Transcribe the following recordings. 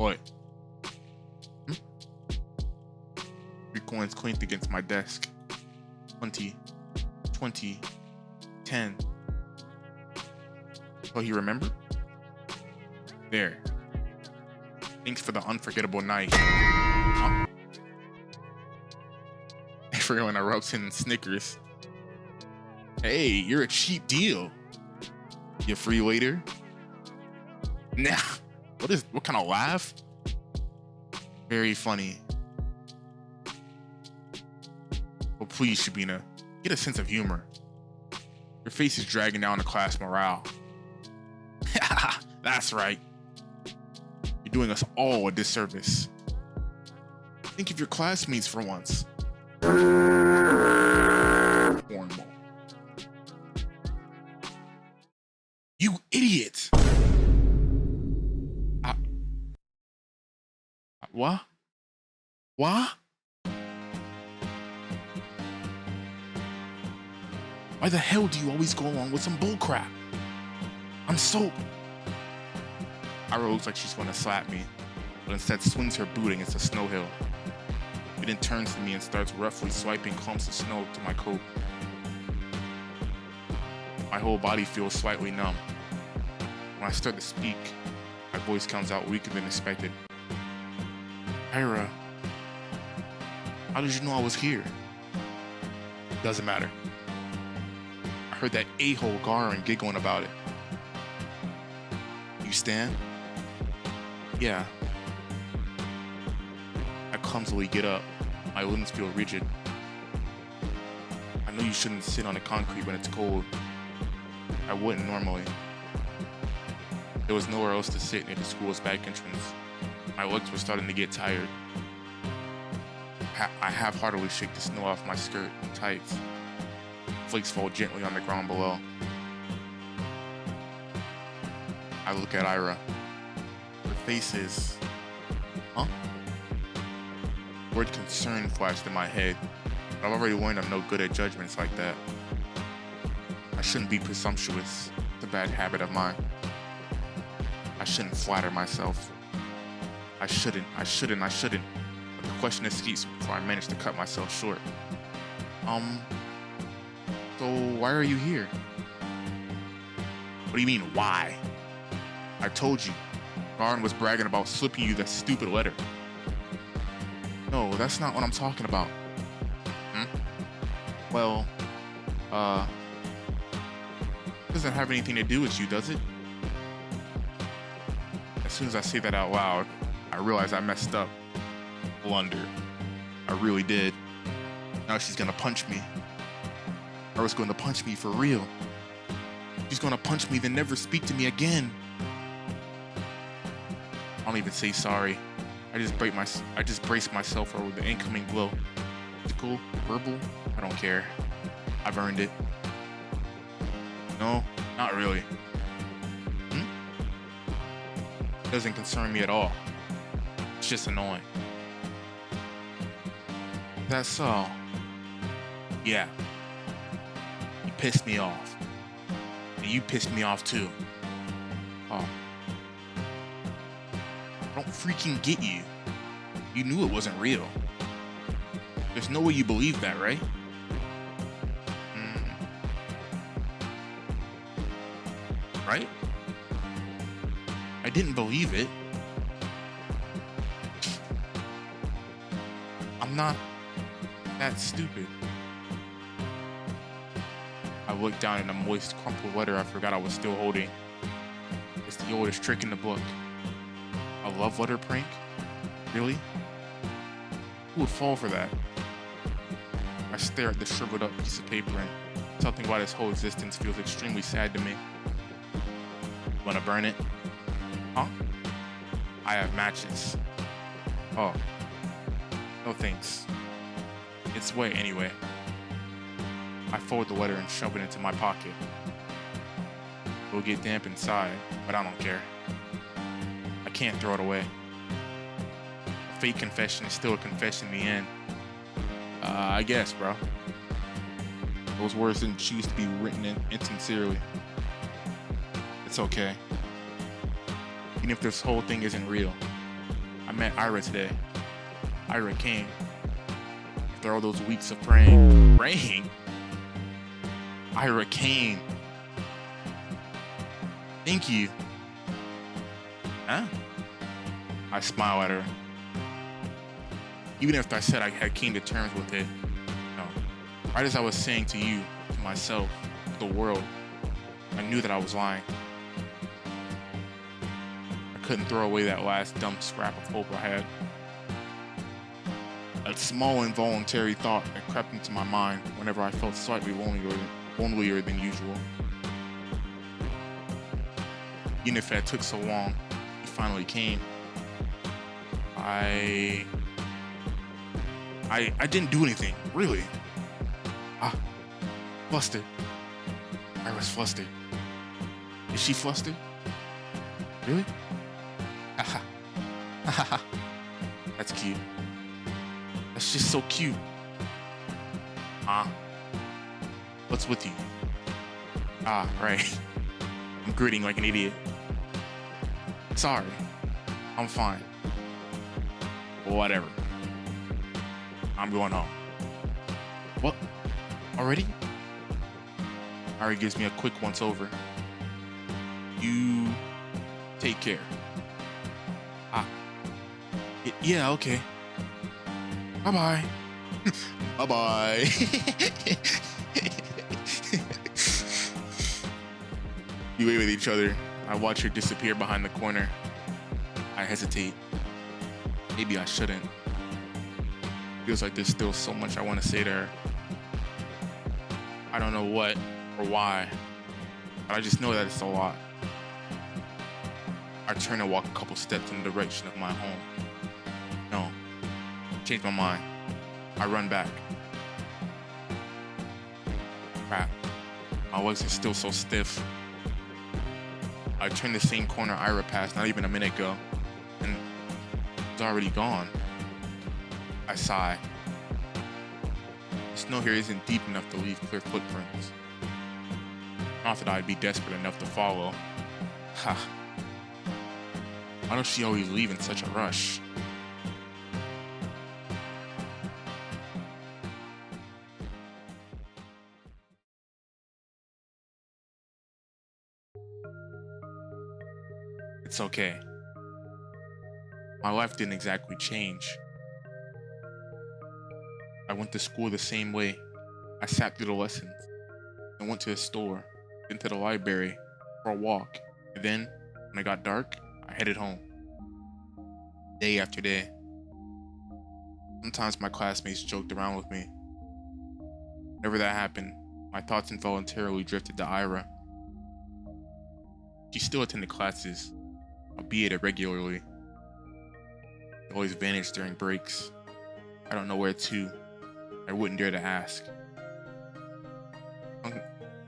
What? Hmm? 3 coins clinked against my desk. 20, 20, 10. Oh, you remember? There. Thanks for the unforgettable night. Huh? Everyone erupts in Snickers. Hey, you're a cheap deal. You free later? Nah. What kind of laugh? Very funny. Oh, please, Shabina, get a sense of humor. Your face is dragging down the class morale. That's right. You're doing us all a disservice. Think of your classmates for once. Formal. You idiot! What? What? Why the hell do you always go along with some bullcrap? I'm so... Ira looks like she's gonna slap me, but instead swings her boot against a snow hill. She then turns to me and starts roughly swiping clumps of snow to my coat. My whole body feels slightly numb. When I start to speak, my voice comes out weaker than expected. Ira, how did you know I was here? Doesn't matter. I heard that a-hole Garin giggling about it. You stand? Yeah. I clumsily get up. My limbs feel rigid. I know you shouldn't sit on the concrete when it's cold. I wouldn't normally. There was nowhere else to sit near the school's back entrance. My legs were starting to get tired. I half-heartedly shake the snow off my skirt and tights. Flakes fall gently on the ground below. I look at Ira. Her face is... Huh? The word concern flashed in my head, but I've already learned I'm no good at judgments like that. I shouldn't be presumptuous. It's a bad habit of mine. I shouldn't flatter myself. I shouldn't. But the question escapes before I manage to cut myself short. So why are you here? What do you mean, why? I told you. Garin was bragging about slipping you that stupid letter. No, that's not what I'm talking about. Well, doesn't have anything to do with you, does it? As soon as I say that out loud, I realize I messed up. Blunder. I really did. Now she's gonna punch me. Ira's going to punch me for real. She's gonna punch me, then never speak to me again. I don't even say sorry. I just brace myself for the incoming blow. Physical, verbal, I don't care. I've earned it. No, not really. It doesn't concern me at all. It's just annoying. That's all. Yeah. You pissed me off. And you pissed me off too. Oh. I don't freaking get you. You knew it wasn't real. There's no way you believe that, right? Right? I didn't believe it. I'm not that stupid. I looked down at a moist, crumpled letter I forgot I was still holding. It's the oldest trick in the book. A love letter prank? Really? Who would fall for that? I stare at the shriveled up piece of paper and something about its whole existence feels extremely sad to me. Wanna burn it? Huh? I have matches. Oh. No thanks. It's wet anyway. I fold the letter and shove it into my pocket. It'll get damp inside, but I don't care. I can't throw it away. A fake confession is still a confession in the end. I guess, bro. Those words didn't choose to be written insincerely. It's okay. Even if this whole thing isn't real, met Ira today. Ira came. After all those weeks of praying. Praying? Ira came. Thank you. Huh? I smile at her. Even after I said I came to terms with it, right as I was saying to you, to myself, to the world, I knew that I was lying. I couldn't throw away that last dumb scrap of hope I had. That small involuntary thought that crept into my mind whenever I felt slightly lonelier than usual. Even if it took so long, he finally came. I didn't do anything, really. Flustered. I was flustered. Is she flustered? Really? That's cute. That's just so cute. What's with you? Right. I'm gritting like an idiot. Sorry. I'm fine. Whatever. I'm going home. What? Already? Ari gives me a quick once over. You take care. Yeah, okay. Bye-bye. Bye-bye. We wave at each other. I watch her disappear behind the corner. I hesitate. Maybe I shouldn't. Feels like there's still so much I want to say to her. I don't know what or why, but I just know that it's a lot. I turn and walk a couple steps in the direction of my home. No, change my mind. I run back. Crap, my legs are still so stiff. I turn the same corner Ira passed not even a minute ago, and it's already gone. I sigh. The snow here isn't deep enough to leave clear footprints. Not that I'd be desperate enough to follow. Why does she always leave in such a rush? It's okay. My life didn't exactly change. I went to school the same way. I sat through the lessons. I went to the store, then to the library for a walk. And then, when it got dark, I headed home. Day after day. Sometimes my classmates joked around with me. Whenever that happened, my thoughts involuntarily drifted to Ira. She still attended classes, albeit irregularly. She always vanished during breaks. I don't know where to. I wouldn't dare to ask.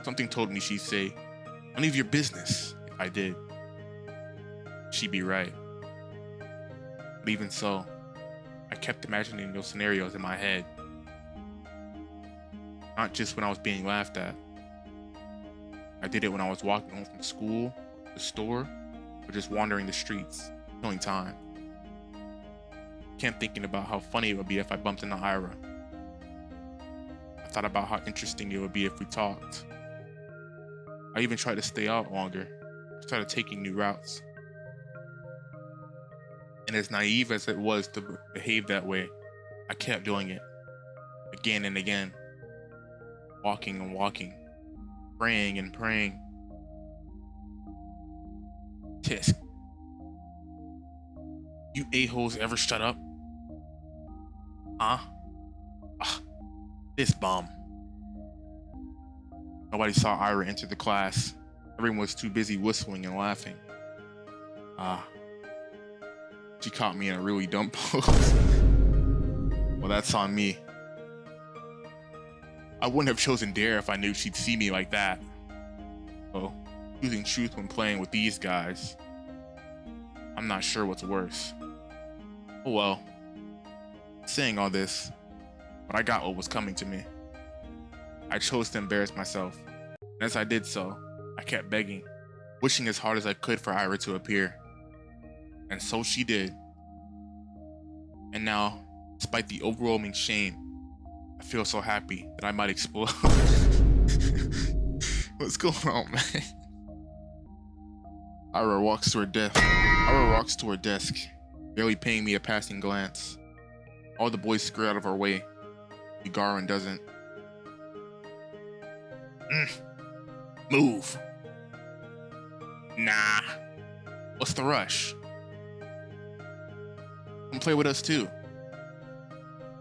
Something told me she'd say, "None of your business," if I did. She'd be right. But even so, I kept imagining those scenarios in my head. Not just when I was being laughed at. I did it when I was walking home from school, the store, or just wandering the streets, killing time. I kept thinking about how funny it would be if I bumped into Ira. I thought about how interesting it would be if we talked. I even tried to stay out longer, started taking new routes. And as naive as it was to behave that way, I kept doing it, again and again. Walking and walking, praying and praying. Tisk. You a-holes ever shut up? This bum. Nobody saw Ira enter the class. Everyone was too busy whistling and laughing. She caught me in a really dumb pose. Well, that's on me. I wouldn't have chosen Dare if I knew she'd see me like that. So, choosing truth when playing with these guys, I'm not sure what's worse. Oh well. Saying all this, but I got what was coming to me. I chose to embarrass myself, and as I did so, I kept begging, wishing as hard as I could for Ira to appear. And so she did. And now, despite the overwhelming shame, I feel so happy that I might explode. What's going on, man? Ira walks to her desk. Ira walks to her desk, barely paying me a passing glance. All the boys scurry out of our way. Garin doesn't. Move. Nah. What's the rush? Come play with us too.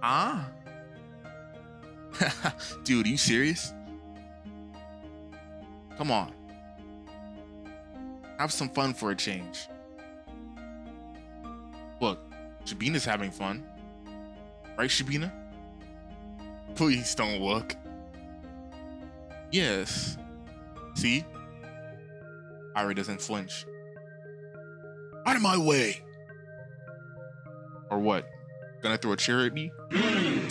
Huh? Dude, are you serious? Come on. Have some fun for a change. Look, Shabina's having fun. Right, Shabina? Please don't look. Yes. See? Ira doesn't flinch. Out of my way! Or what? Gonna throw a chair at me? Kinda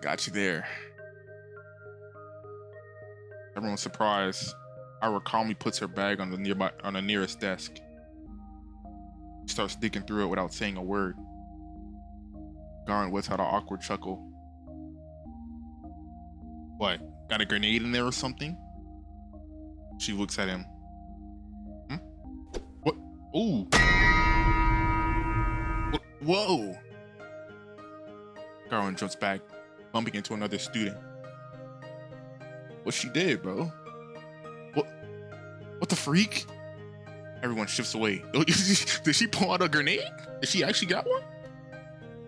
got you there. Everyone's surprised. Ira calmly puts her bag on the nearest desk. She starts digging through it without saying a word. Garin lets out an awkward chuckle. What? Got a grenade in there or something? She looks at him. What? Ooh. Whoa! Garin jumps back, bumping into another student. What she did, bro? What the freak? Everyone shifts away. Did she pull out a grenade? Did she actually got one?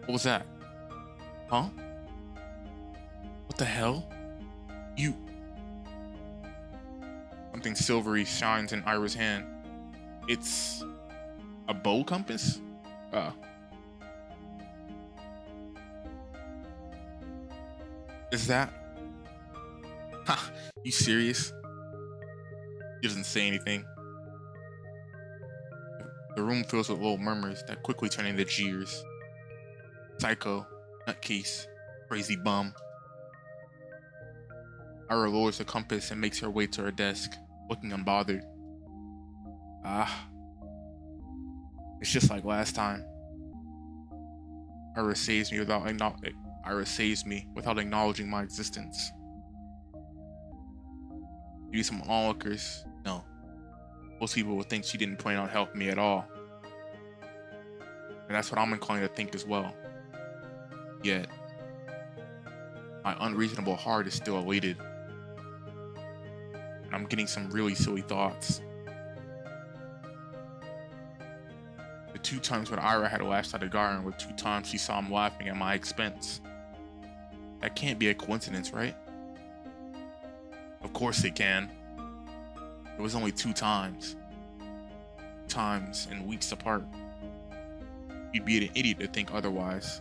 What was that? Huh? What the hell? You... Something silvery shines in Ira's hand. It's... a bow compass? Is that... Ha! You serious? He doesn't say anything. The room fills with little murmurs that quickly turn into jeers. Psycho, nutcase, crazy bum. Ira lowers the compass and makes her way to her desk, looking unbothered. It's just like last time. Ira saves me without acknowledging my existence. Maybe some onlookers. No. Most people would think she didn't plan on helping me at all. And that's what I'm inclined to think as well. Yet, my unreasonable heart is still elated. And I'm getting some really silly thoughts. The 2 times when Ira had lashed out at Garin were 2 times she saw him laughing at my expense. That can't be a coincidence, right? Of course it can. It was only 2 times. Times and weeks apart. You'd be an idiot to think otherwise.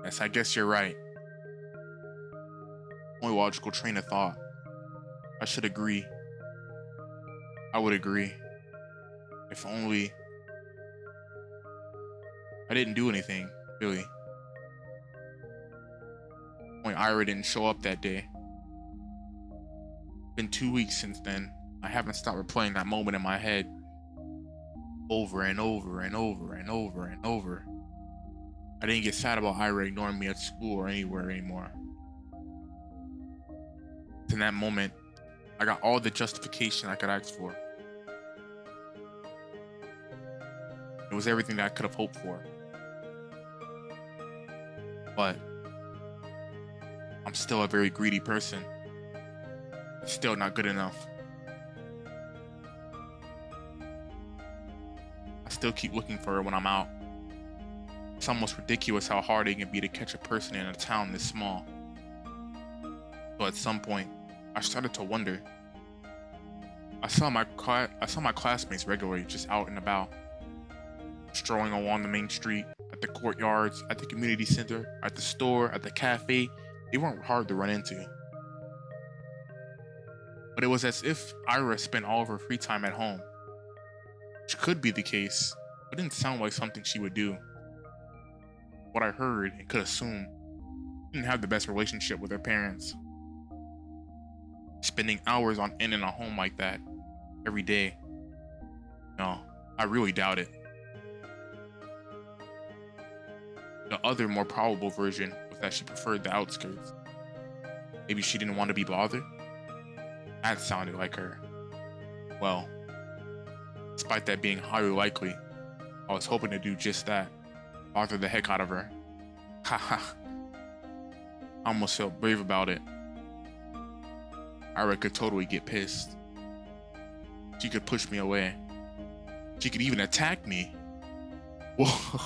Yes, I guess you're right. Only logical train of thought. I should agree. I would agree. If only... I didn't do anything, really. Only Ira didn't show up that day. Been 2 weeks since then. I haven't stopped replaying that moment in my head. Over and over and over and over and over. I didn't get sad about Ira ignoring me at school or anywhere anymore. In that moment, I got all the justification I could ask for. It was everything that I could have hoped for. But I'm still a very greedy person. It's still not good enough. I still keep looking for her when I'm out. It's almost ridiculous how hard it can be to catch a person in a town this small. So at some point, I started to wonder. I saw my classmates regularly just out and about, strolling along the main street, at the courtyards, at the community center, at the store, at the cafe. They weren't hard to run into. But it was as if Ira spent all of her free time at home. Which could be the case, but didn't sound like something she would do. What I heard and could assume, she didn't have the best relationship with her parents. Spending hours on end in a home like that, every day. No, I really doubt it. The other, more probable version was that she preferred the outskirts. Maybe she didn't want to be bothered? That sounded like her. Well, despite that being highly likely, I was hoping to do just that. Bother the heck out of her. Haha. I almost felt brave about it. Ira could totally get pissed. She could push me away. She could even attack me. Whoa.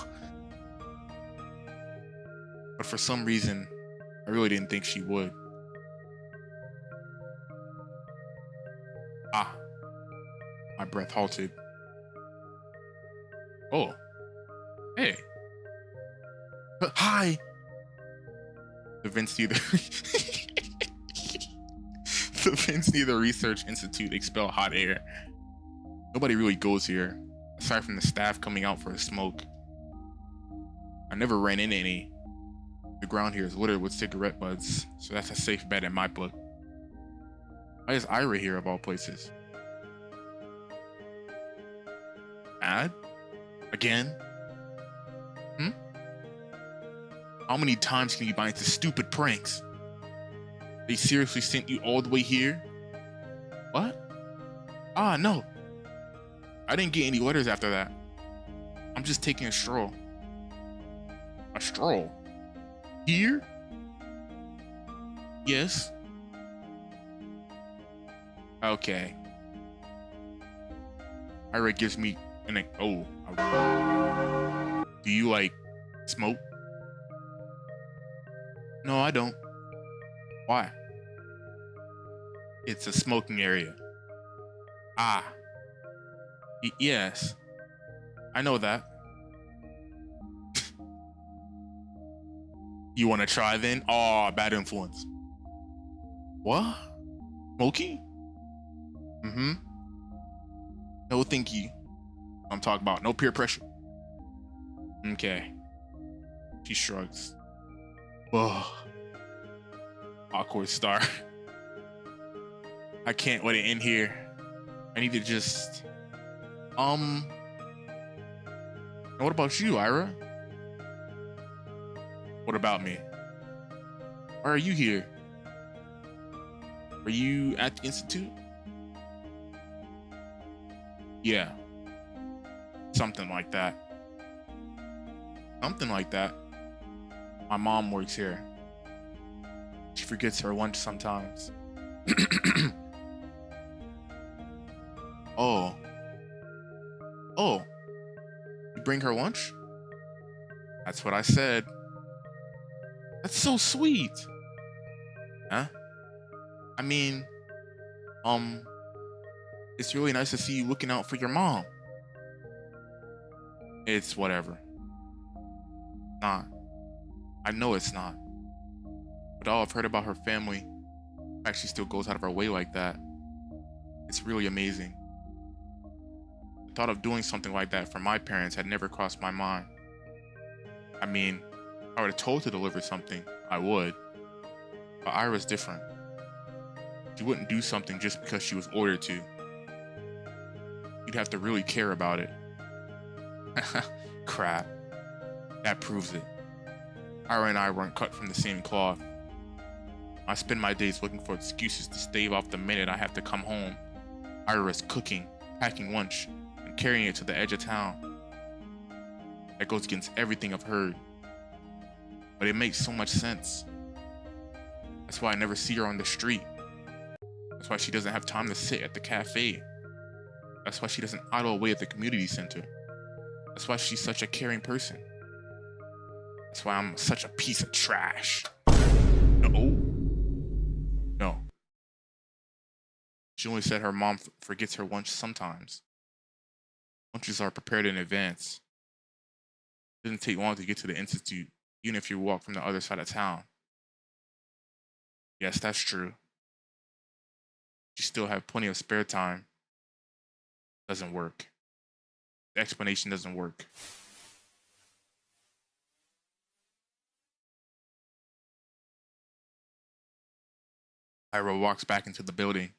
But for some reason, I really didn't think she would. Ah. My breath halted. Oh. Hey. Hi. The Vince Neither the Vince Neither Research Institute expel hot air. Nobody really goes here, aside from the staff coming out for a smoke. I never ran into any. The ground here is littered with cigarette butts, so that's a safe bet in my book. Why is Ira here of all places? Mad? Again? How many times can you buy into stupid pranks? They seriously sent you all the way here? What? Ah, no. I didn't get any letters after that. I'm just taking a stroll. A stroll? Here? Yes. Okay. Ira gives me an oh. Do you like smoke? No, I don't. Why? It's a smoking area. Ah. Yes. I know that. You want to try then? Oh, bad influence. What? Smoking? Mm-hmm. No, thank you. I'm talking about no peer pressure. Okay. She shrugs. Ugh. Awkward start. I can't let it end here. I need to just... What about you, Ira? What about me? Why are you here? Are you at the Institute? Yeah. Something like that. Something like that. My mom works here. She forgets her lunch sometimes. Oh. Oh. You bring her lunch? That's what I said. That's so sweet. Huh? I mean, it's really nice to see you looking out for your mom. It's whatever. Nah. I know it's not. But all I've heard about her family, actually still goes out of her way like that. It's really amazing. The thought of doing something like that for my parents had never crossed my mind. I mean, if I were told to deliver something, I would. But Ira's different. She wouldn't do something just because she was ordered to. You'd have to really care about it. Crap. That proves it. Ira and I weren't cut from the same cloth. I spend my days looking for excuses to stave off the minute I have to come home. Ira's cooking, packing lunch, and carrying it to the edge of town. That goes against everything I've heard. But it makes so much sense. That's why I never see her on the street. That's why she doesn't have time to sit at the cafe. That's why she doesn't idle away at the community center. That's why she's such a caring person. That's why I'm such a piece of trash. No. No. She only said her mom forgets her lunch sometimes. Lunches are prepared in advance. It doesn't take long to get to the Institute, even if you walk from the other side of town. Yes, that's true. You still have plenty of spare time. Doesn't work. The explanation doesn't work. Ira walks back into the building.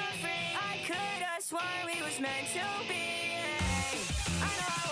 for free. I could've sworn we was meant to be. I know I